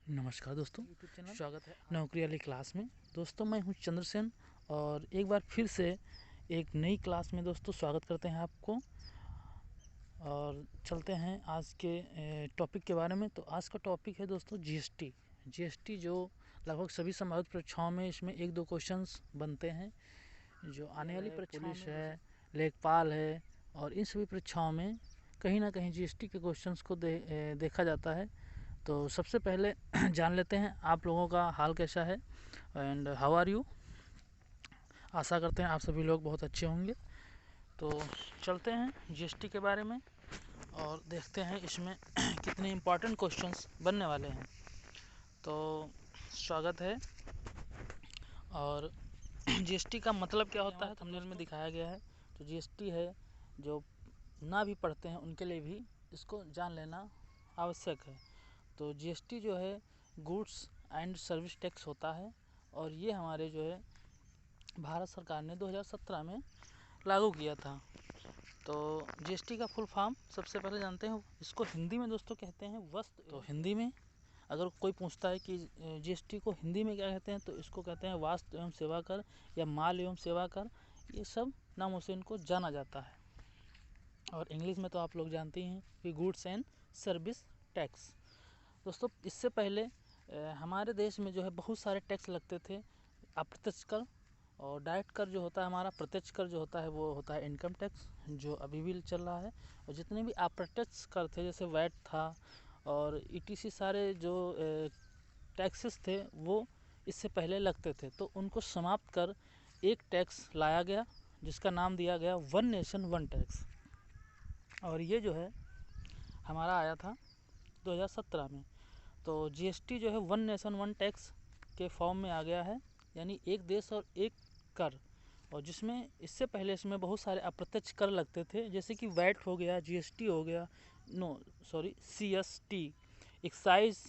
नमस्कार दोस्तों, YouTube channel स्वागत है नौकरी वाली क्लास में। दोस्तों मैं हूं चंद्रसेन और एक बार फिर से एक नई क्लास में दोस्तों स्वागत करते हैं आपको। और चलते हैं आज के टॉपिक के बारे में। तो आज का टॉपिक है दोस्तों जीएसटी। जीएसटी जो लगभग सभी संभावित परीक्षाओं में इसमें एक दो क्वेश्चंस बनते हैं। जो आने वाली परीक्षाओं में पुलिस है, लेखपाल है और इन सभी परीक्षाओं में कहीं ना कहीं जीएसटी के क्वेश्चंस को देखा जाता है। तो सबसे पहले जान लेते हैं आप लोगों का हाल कैसा है एंड हाउ आर यू। आशा करते हैं आप सभी लोग बहुत अच्छे होंगे। तो चलते हैं जीएसटी के बारे में और देखते हैं इसमें कितने इम्पोर्टेंट क्वेश्चंस बनने वाले हैं। तो स्वागत है। और जीएसटी का मतलब क्या होता है थंबनेल में दिखाया गया है। तो जीएसटी है, जो ना भी पढ़ते हैं उनके लिए भी इसको जान लेना आवश्यक है। तो जीएसटी जो है गुड्स एंड सर्विस टैक्स होता है और ये हमारे जो है भारत सरकार ने 2017 में लागू किया था। तो जीएसटी का फुल फॉर्म सबसे पहले जानते हैं, इसको हिंदी में दोस्तों कहते हैं वस्तु। तो हिंदी में अगर कोई पूछता है कि जीएसटी को हिंदी में क्या कहते हैं, तो इसको कहते हैं वस्तु एवं सेवा कर या माल एवं सेवा कर। ये सब नामों से इनको जाना जाता है। और इंग्लिश में तो आप लोग जानते ही हैं कि गुड्स एंड सर्विस टैक्स। दोस्तों इससे पहले हमारे देश में जो है बहुत सारे टैक्स लगते थे। अप्रत्यक्ष कर और डायरेक्ट कर जो होता है, हमारा प्रत्यक्ष कर जो होता है वो होता है इनकम टैक्स, जो अभी भी चल रहा है। और जितने भी अप्रत्यक्ष कर थे जैसे वैट था और ईटीसी सारे जो टैक्सेस थे वो इससे पहले लगते थे। तो उनको समाप्त कर एक टैक्स लाया गया जिसका नाम दिया गया वन नेशन वन टैक्स। और ये जो है हमारा आया था 2017 में। तो जीएसटी जो है वन नेशन वन टैक्स के फॉर्म में आ गया है, यानी एक देश और एक कर। और जिसमें इससे पहले इसमें बहुत सारे अप्रत्यक्ष कर लगते थे, जैसे कि वैट हो गया, जीएसटी हो गया, सीएसटी, एक्साइज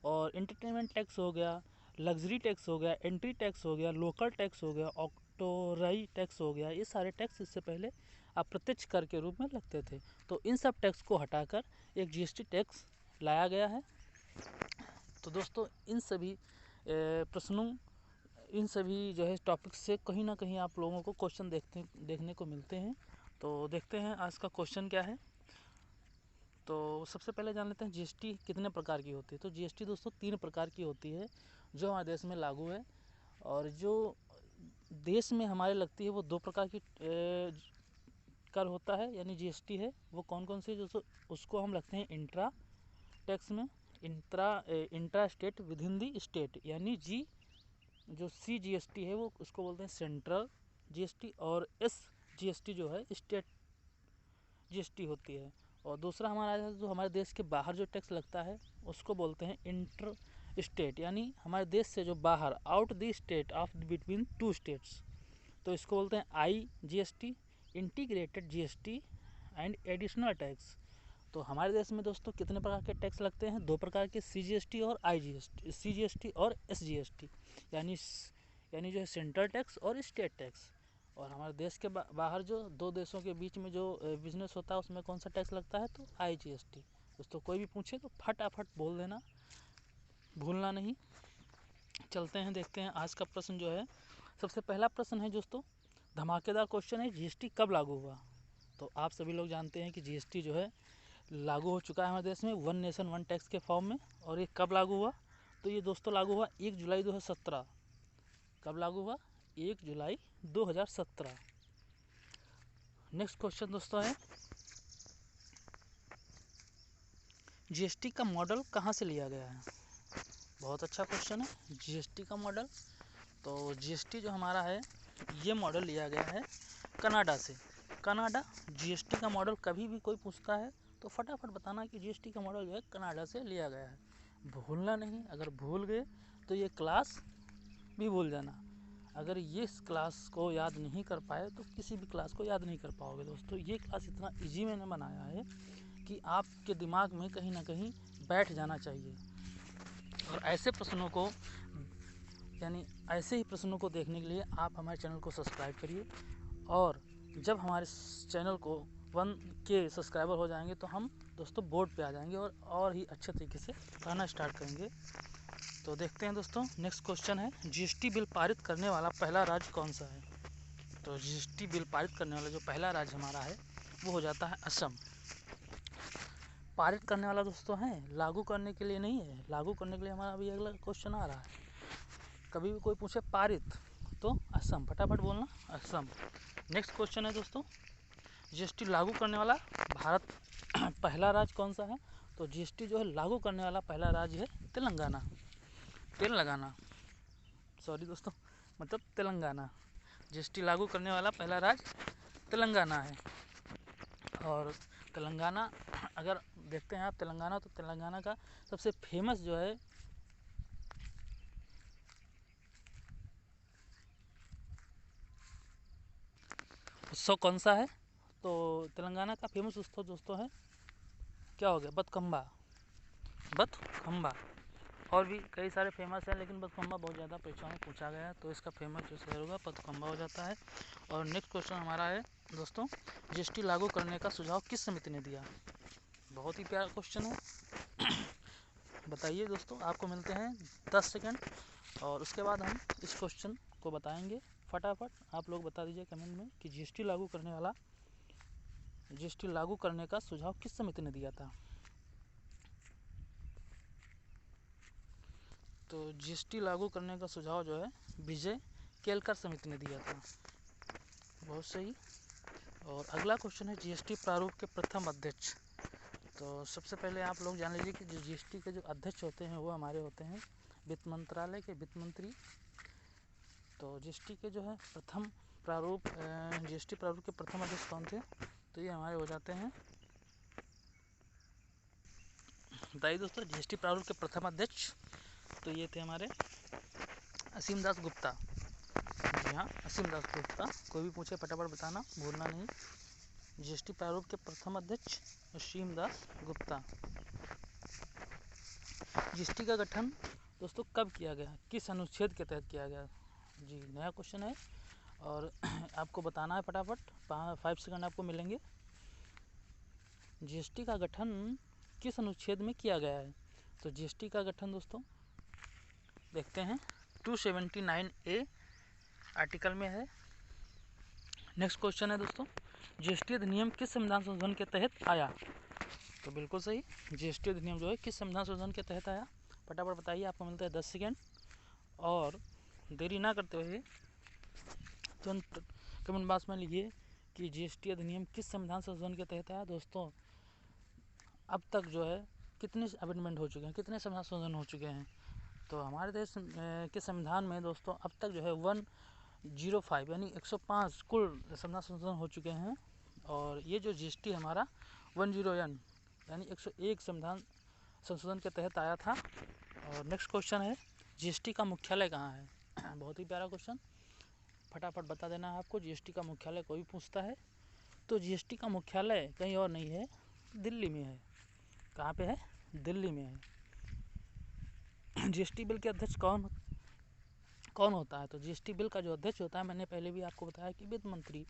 और एंटरटेनमेंट टैक्स हो गया, लग्जरी टैक्स हो गया, एंट्री टैक्स हो गया, लोकल टैक्स हो गया, ऑक्टोराई टैक्स हो गया। ये सारे टैक्स इससे पहले अप्रत्यक्ष कर के रूप में लगते थे। तो इन सब टैक्स को हटाकर एक जीएसटी टैक्स लाया गया है। तो दोस्तों इन सभी इन सभी जो है टॉपिक्स से कहीं ना कहीं आप लोगों को क्वेश्चन देखने को मिलते हैं। तो देखते हैं आज का क्वेश्चन क्या है। तो सबसे पहले जान लेते हैं जीएसटी कितने प्रकार की होती है। तो जीएसटी दोस्तों 3 प्रकार की होती है जो हमारे देश में लागू है। और जो देश में हमारे लगती है वो 2 प्रकार की कर होता है, यानी जीएसटी है। वो कौन कौन सी, दोस्तों उसको हम लगते हैं इंट्रा टैक्स में, intra state with in the state, यानी जी जो सी जीएसटी है वो उसको बोलते हैं सेंट्रल जीएसटी। और एस जीएसटी जो है स्टेट जीएसटी होती है। और दूसरा हमारा जो हमारे देश के बाहर जो टैक्स लगता है उसको बोलते हैं इंटर स्टेट, यानी हमारे देश से जो बाहर out the state of between two states. तो इसको बोलते हैं I GST, integrated GST and additional tax. तो हमारे देश में दोस्तों कितने प्रकार के टैक्स लगते हैं? 2 प्रकार के, सीजीएसटी और आईजीएसटी, सीजीएसटी और एसजीएसटी, यानी यानी जो है सेंट्रल टैक्स और स्टेट टैक्स। और हमारे देश के बाहर जो 2 देशों के बीच में जो बिजनेस होता है उसमें कौन सा टैक्स लगता है? तो आईजीएसटी। दोस्तों कोई भी पूछे तो फटाफट बोल देना, भूलना नहीं। चलते हैं, देखते हैं आज का प्रश्न जो है। सबसे पहला प्रश्न है दोस्तों, धमाकेदार क्वेश्चन है, जीएसटी कब लागू हुआ? तो आप सभी लोग जानते हैं कि जीएसटी जो है लागू हो चुका है हमारे देश में वन नेशन वन टैक्स के फॉर्म में। और ये कब लागू हुआ? तो ये दोस्तों लागू हुआ 1 जुलाई 2017। कब लागू हुआ? 1 जुलाई 2017। नेक्स्ट क्वेश्चन दोस्तों है, जीएसटी का मॉडल कहाँ से लिया गया है? बहुत अच्छा क्वेश्चन है, जीएसटी का मॉडल। तो जीएसटी जो हमारा है ये मॉडल लिया गया है कनाडा से। कनाडा जीएसटी का मॉडल कभी भी कोई पूछता है तो फटाफट बताना कि जीएसटी का मॉडल जो है कनाडा से लिया गया है, भूलना नहीं। अगर भूल गए तो ये क्लास भी भूल जाना। अगर ये इस क्लास को याद नहीं कर पाए तो किसी भी क्लास को याद नहीं कर पाओगे। दोस्तों ये क्लास इतना इजी मैंने बनाया है कि आपके दिमाग में कहीं ना कहीं बैठ जाना चाहिए। और ऐसे प्रश्नों को, यानी ऐसे ही प्रश्नों को देखने के लिए आप हमारे चैनल को सब्सक्राइब करिए। और जब हमारे चैनल को 1 के सब्सक्राइबर हो जाएंगे तो हम दोस्तों बोर्ड पे आ जाएंगे और ही अच्छे तरीके से पढ़ाना स्टार्ट करेंगे। तो देखते हैं दोस्तों, नेक्स्ट क्वेश्चन है, जीएसटी बिल पारित करने वाला पहला राज्य कौन सा है? तो जीएसटी बिल पारित करने वाला जो पहला राज्य हमारा है वो हो जाता है असम। पारित करने वाला दोस्तों है, लागू करने के लिए नहीं है। लागू करने के लिए हमारा अभी अगला क्वेश्चन आ रहा है। कभी भी कोई पूछे पारित तो असम, फटाफट बोलना असम। नेक्स्ट क्वेश्चन है दोस्तों, जीएसटी लागू करने वाला भारत पहला राज्य कौन सा है? तो जीएसटी जो है लागू करने वाला पहला राज्य है तेलंगाना। सॉरी दोस्तों, मतलब तेलंगाना। जीएसटी लागू करने वाला पहला राज्य तेलंगाना है। और तेलंगाना अगर देखते हैं आप तेलंगाना, तो तेलंगाना का सबसे फेमस जो है उत्सव कौन सा है? तो तेलंगाना का फेमस उत्सव दोस्तों है, क्या हो गया, बतखंबा। और भी कई सारे फेमस है, लेकिन बतखंबा बहुत ज़्यादा परीक्षाओं में पूछा गया है, तो इसका फेमस जो शहर होगा बतखंबा हो जाता है। और नेक्स्ट क्वेश्चन हमारा है दोस्तों, जीएसटी लागू करने का सुझाव किस समिति ने दिया? बहुत ही प्यारा क्वेश्चन है। बताइए दोस्तों, आपको मिलते हैं 10 सेकंड और उसके बाद हम इस क्वेश्चन को बताएंगे। फटाफट आप लोग बता दीजिए कमेंट में कि जीएसटी लागू करने का सुझाव किस समिति ने दिया था? तो जीएसटी लागू करने का सुझाव जो है विजय केलकर समिति ने दिया था। बहुत सही। और अगला क्वेश्चन है, जीएसटी प्रारूप के प्रथम अध्यक्ष। तो सबसे पहले आप लोग जान लीजिए कि जो जीएसटी के जो अध्यक्ष होते हैं वो हमारे होते हैं वित्त मंत्रालय के वित्त मंत्री। तो जीएसटी के जो है प्रथम प्रारूप जीएसटी प्रारूप के प्रथम अध्यक्ष कौन थे? तो ये हमारे हो जाते हैं, बताइए दोस्तों, जीएसटी प्रारूप के प्रथम अध्यक्ष तो ये थे हमारे असीम दास गुप्ता। जी हाँ, असीम दास गुप्ता। कोई भी पूछे फटाफट बताना, भूलना नहीं। जीएसटी प्रारूप के प्रथम अध्यक्ष असीम दास गुप्ता। जीएसटी का गठन दोस्तों कब किया गया, किस अनुच्छेद के तहत किया गया? जी, नया क्वेश्चन है और आपको बताना है फटाफट, 5 सेकंड आपको मिलेंगे। जीएसटी का गठन किस अनुच्छेद में किया गया है? तो जीएसटी का गठन दोस्तों देखते हैं 279A आर्टिकल में है। नेक्स्ट क्वेश्चन है दोस्तों, जीएसटी अधिनियम किस संविधान संशोधन के तहत आया? तो बिल्कुल सही, जीएसटी अधिनियम जो है किस संविधान संशोधन के तहत आया? फटाफट बताइए, आपको मिलता है 10 सेकेंड और देरी ना करते हुए तुरंत कमेंट बॉक्स में लिखिए कि जीएसटी अधिनियम किस संविधान संशोधन के तहत आया। दोस्तों अब तक जो है कितने अमेंडमेंट हो चुके हैं, कितने संविधान संशोधन हो चुके हैं? तो हमारे देश के संविधान में दोस्तों अब तक जो है 105 यानी 105 कुल संविधान संशोधन हो चुके हैं। और ये जो जीएसटी हमारा 10N यानी 101 संविधान संशोधन के तहत आया था। और नेक्स्ट क्वेश्चन है, जीएसटी का मुख्यालय कहाँ है? बहुत ही प्यारा क्वेश्चन, फटाफट बता देना है आपको। जीएसटी का मुख्यालय कोई पूछता है तो जीएसटी का मुख्यालय कहीं और नहीं है, दिल्ली में है। कहाँ पे है? दिल्ली में है। जीएसटी बिल के अध्यक्ष कौन होता है? तो जीएसटी बिल का जो अध्यक्ष होता है, मैंने पहले भी आपको बताया कि वित्त मंत्री,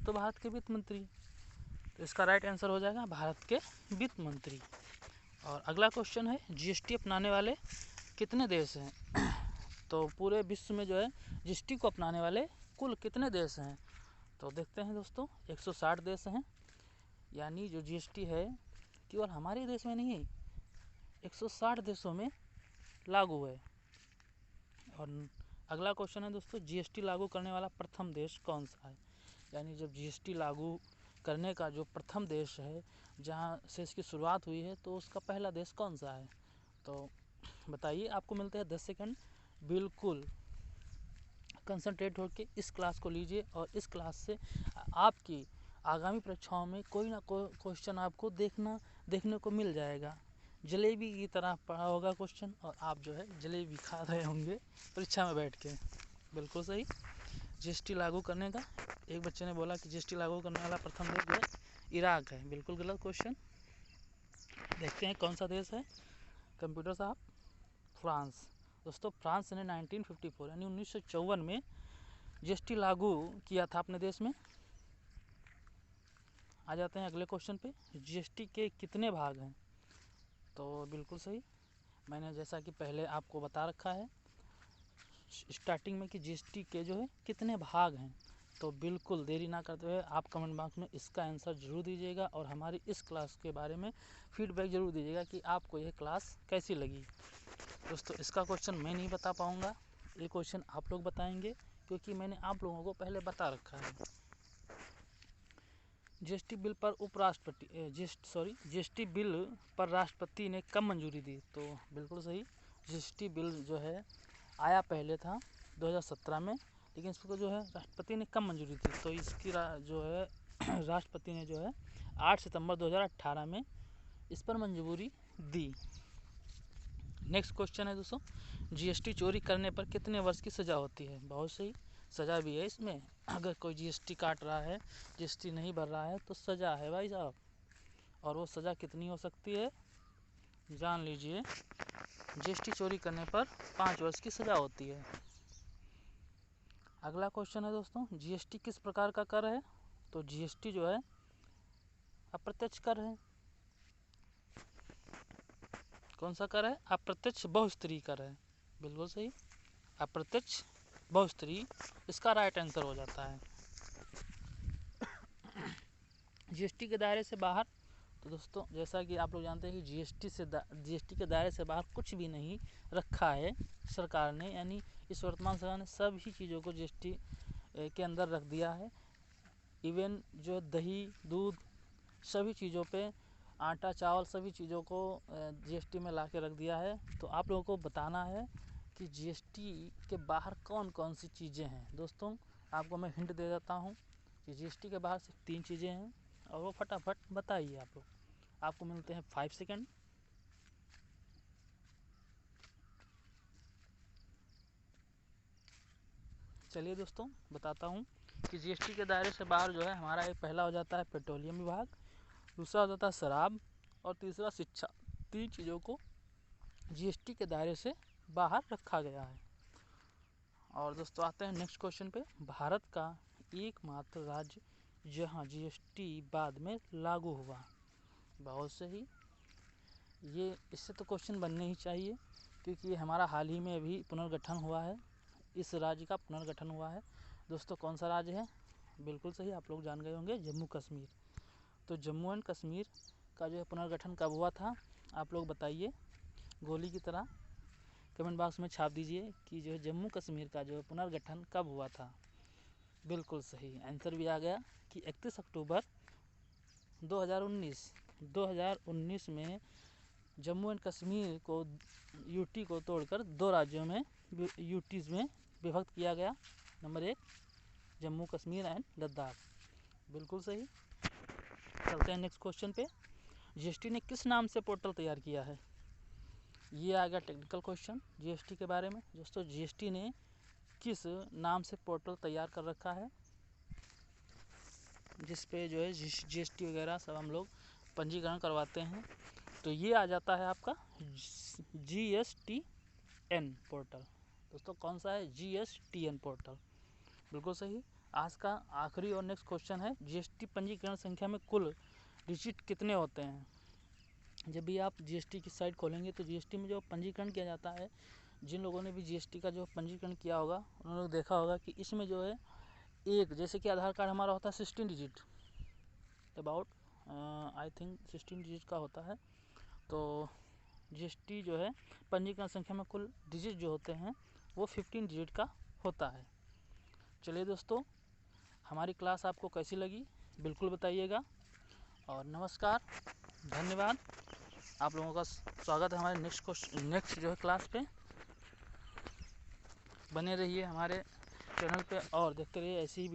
तो भारत के वित्त मंत्री। तो इसका राइट आंसर हो जाएगा भारत के वित्त मंत्री। और अगला क्वेश्चन है, जीएसटी अपनाने वाले कितने देश हैं? तो पूरे विश्व में जो है जीएसटी को अपनाने वाले कुल कितने देश हैं? तो देखते हैं दोस्तों, 160 देश हैं। यानी जो जीएसटी है केवल हमारे देश में नहीं, 160 देशों में लागू है। और अगला क्वेश्चन है दोस्तों, जीएसटी लागू करने वाला प्रथम देश कौन सा है? यानी जब जीएसटी लागू करने का जो प्रथम देश है, जहाँ से इसकी शुरुआत हुई है, तो उसका पहला देश कौन सा है? तो बताइए, आपको मिलते हैं 10 सेकंड। बिल्कुल कंसंट्रेट होकर इस क्लास को लीजिए और इस क्लास से आपकी आगामी परीक्षाओं में कोई ना कोई क्वेश्चन आपको देखने को मिल जाएगा। जलेबी की तरह पड़ा होगा क्वेश्चन और आप जो है जलेबी खा रहे होंगे परीक्षा में बैठ के। बिल्कुल सही। जीएसटी लागू करने का, एक बच्चे ने बोला कि जीएसटी लागू करने वाला प्रथम देश जो है इराक है। बिल्कुल गलत क्वेश्चन। देखते हैं कौन सा देश है कंप्यूटर साहब। फ्रांस। दोस्तों फ्रांस ने 1954 यानी 1954 में जीएसटी लागू किया था अपने देश में। आ जाते हैं अगले क्वेश्चन पे, जीएसटी के कितने भाग हैं? तो बिल्कुल सही, मैंने जैसा कि पहले आपको बता रखा है स्टार्टिंग में कि जीएसटी के जो है कितने भाग हैं। तो बिल्कुल देरी ना करते हुए आप कमेंट बॉक्स में इसका आंसर ज़रूर दीजिएगा और हमारी इस क्लास के बारे में फीडबैक ज़रूर दीजिएगा कि आपको यह क्लास कैसी लगी। दोस्तों इसका क्वेश्चन मैं नहीं बता पाऊँगा, ये क्वेश्चन आप लोग बताएंगे क्योंकि मैंने आप लोगों को पहले बता रखा है। जीएसटी बिल पर जीएसटी बिल पर राष्ट्रपति ने कब मंजूरी दी? तो बिल्कुल सही, जीएसटी बिल जो है आया पहले था 2017 में, लेकिन इसको जो है राष्ट्रपति ने कब मंजूरी दी? तो इसकी जो है राष्ट्रपति ने जो है 8 सितंबर 2018 में इस पर मंजूरी दी। नेक्स्ट क्वेश्चन है दोस्तों, जीएसटी चोरी करने पर कितने वर्ष की सज़ा होती है? बहुत सही, सज़ा भी है इसमें। अगर कोई जीएसटी काट रहा है, जीएसटी नहीं भर रहा है तो सज़ा है भाई साहब। और वो सज़ा कितनी हो सकती है जान लीजिए। जीएसटी चोरी करने पर 5 वर्ष की सज़ा होती है। अगला क्वेश्चन है दोस्तों, जीएसटी किस प्रकार का कर है? तो जीएसटी जो है अप्रत्यक्ष कर है। कौन सा कर है? अप्रत्यक्ष बहुस्तरीय कर है। बिल्कुल सही, अप्रत्यक्ष बहुस्तरीय इसका राइट आंसर हो जाता है। जीएसटी के दायरे से बाहर, तो दोस्तों जैसा कि आप लोग जानते हैं कि जीएसटी के दायरे से बाहर कुछ भी नहीं रखा है सरकार ने, यानी इस वर्तमान सरकार ने सभी चीज़ों को जीएसटी के अंदर रख दिया है। इवन जो दही दूध सभी चीज़ों पे, आटा चावल सभी चीज़ों को जीएसटी में ला के रख दिया है। तो आप लोगों को बताना है कि जीएसटी के बाहर कौन कौन सी चीज़ें हैं। दोस्तों आपको मैं हिंट दे देता हूँ कि जीएसटी के बाहर सिर्फ 3 चीज़ें हैं और वो फटाफट बताइए आप लोग। आपको मिलते हैं 5 सेकेंड। चलिए दोस्तों बताता हूँ कि जीएसटी के दायरे से बाहर जो है हमारा एक पहला हो जाता है पेट्रोलियम विभाग, दूसरा हो जाता है शराब और तीसरा शिक्षा। 3 चीज़ों को जीएसटी के दायरे से बाहर रखा गया है। और दोस्तों आते हैं नेक्स्ट क्वेश्चन पे, भारत का एकमात्र राज्य जहां जीएसटी बाद में लागू हुआ। बहुत सही, ये इससे तो क्वेश्चन बनने ही चाहिए क्योंकि हमारा हाल ही में अभी पुनर्गठन हुआ है, इस राज्य का पुनर्गठन हुआ है। दोस्तों कौन सा राज्य है? बिल्कुल सही, आप लोग जान गए होंगे, जम्मू कश्मीर। तो जम्मू एंड कश्मीर का जो है पुनर्गठन कब हुआ था? आप लोग बताइए, गोली की तरह कमेंट बॉक्स में छाप दीजिए कि जो है जम्मू कश्मीर का जो है पुनर्गठन कब हुआ था। बिल्कुल सही आंसर भी आ गया कि 31 अक्टूबर 2019 में जम्मू एंड कश्मीर को यूटी को तोड़कर 2 राज्यों में यूटीज़ में विभक्त किया गया। Number 1 Jammu Kashmir and Ladakh. बिल्कुल सही। चलते हैं नेक्स्ट क्वेश्चन पे, जीएसटी ने किस नाम से पोर्टल तैयार किया है? ये आ गया टेक्निकल क्वेश्चन जीएसटी के बारे में। दोस्तों जीएसटी ने किस नाम से पोर्टल तैयार कर रखा है जिस पे जो है जीएसटी वगैरह सब हम लोग पंजीकरण करवाते हैं? तो ये आ जाता है आपका GSTN पोर्टल। दोस्तों कौन सा है? GSTN portal. बिल्कुल सही। आज का आखिरी और नेक्स्ट क्वेश्चन है, जीएसटी पंजीकरण संख्या में कुल डिजिट कितने होते हैं? जब भी आप जीएसटी की साइट खोलेंगे तो जीएसटी में जो पंजीकरण किया जाता है, जिन लोगों ने भी जीएसटी का जो पंजीकरण किया होगा उन्होंने देखा होगा कि इसमें जो है एक, जैसे कि आधार कार्ड हमारा होता है 16 digit, about I think 16 digit का होता है। तो जीएसटी जो है पंजीकरण संख्या में कुल डिजिट जो होते हैं वो 15 डिजिट का होता है। चलिए दोस्तों, हमारी क्लास आपको कैसी लगी बिल्कुल बताइएगा और नमस्कार, धन्यवाद। आप लोगों का स्वागत है हमारे नेक्स्ट जो है क्लास पे। बने रहिए हमारे चैनल पे और देखते रहिए ऐसी ही